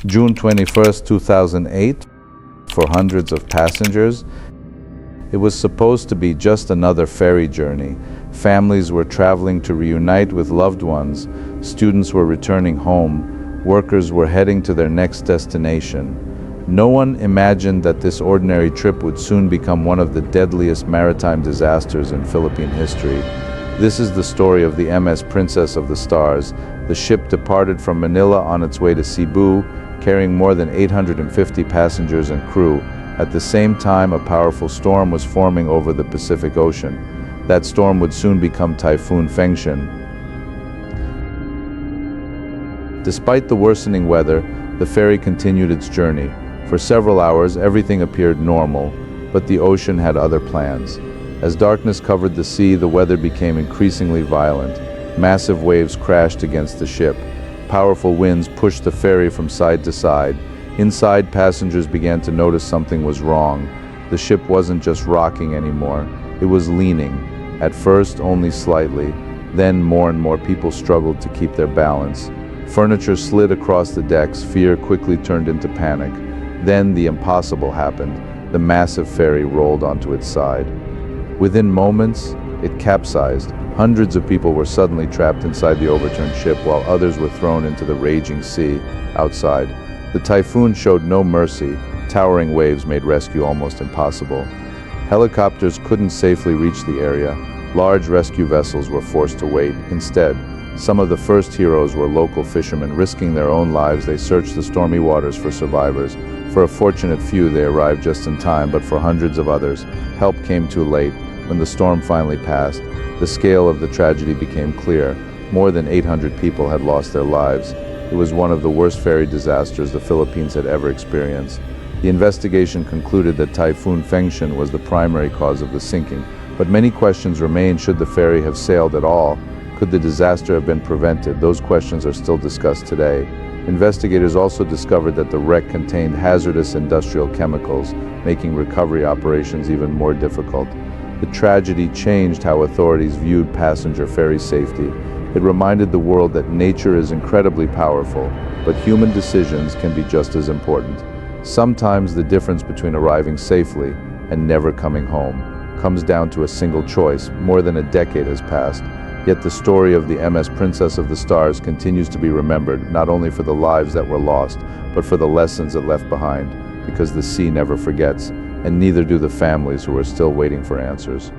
June 21st, 2008, for hundreds of passengers. It was supposed to be just another ferry journey. Families were traveling to reunite with loved ones, students were returning home, workers were heading to their next destination. No one imagined that this ordinary trip would soon become one of the deadliest maritime disasters in Philippine history. This is the story of the MS Princess of the Stars. The ship departed from Manila on its way to Cebu, carrying more than 850 passengers and crew. At the same time, a powerful storm was forming over the Pacific Ocean. That storm would soon become Typhoon Fengshan. Despite the worsening weather, the ferry continued its journey. For several hours, everything appeared normal, but the ocean had other plans. As darkness covered the sea, the weather became increasingly violent. Massive waves crashed against the ship. Powerful winds pushed the ferry from side to side. Inside, passengers began to notice something was wrong. The ship wasn't just rocking anymore, it was leaning. At first, only slightly. Then, more and more people struggled to keep their balance. Furniture slid across the decks, fear quickly turned into panic. Then, the impossible happened. The massive ferry rolled onto its side. Within moments, it capsized. Hundreds of people were suddenly trapped inside the overturned ship, while others were thrown into the raging sea outside. The typhoon showed no mercy. Towering waves made rescue almost impossible. Helicopters couldn't safely reach the area. Large rescue vessels were forced to wait. Instead, some of the first heroes were local fishermen. Risking their own lives, they searched the stormy waters for survivors. For a fortunate few, they arrived just in time, but for hundreds of others, help came too late. When the storm finally passed, the scale of the tragedy became clear. More than 800 people had lost their lives. It was one of the worst ferry disasters the Philippines had ever experienced. The investigation concluded that Typhoon Fengshan was the primary cause of the sinking, but many questions remain. Should the ferry have sailed at all? Could the disaster have been prevented? Those questions are still discussed today. Investigators also discovered that the wreck contained hazardous industrial chemicals, making recovery operations even more difficult. The tragedy changed how authorities viewed passenger ferry safety. It reminded the world that nature is incredibly powerful, but human decisions can be just as important. Sometimes the difference between arriving safely and never coming home comes down to a single choice. More than a decade has passed, yet the story of the MS Princess of the Stars continues to be remembered, not only for the lives that were lost, but for the lessons it left behind, because the sea never forgets, and neither do the families who are still waiting for answers.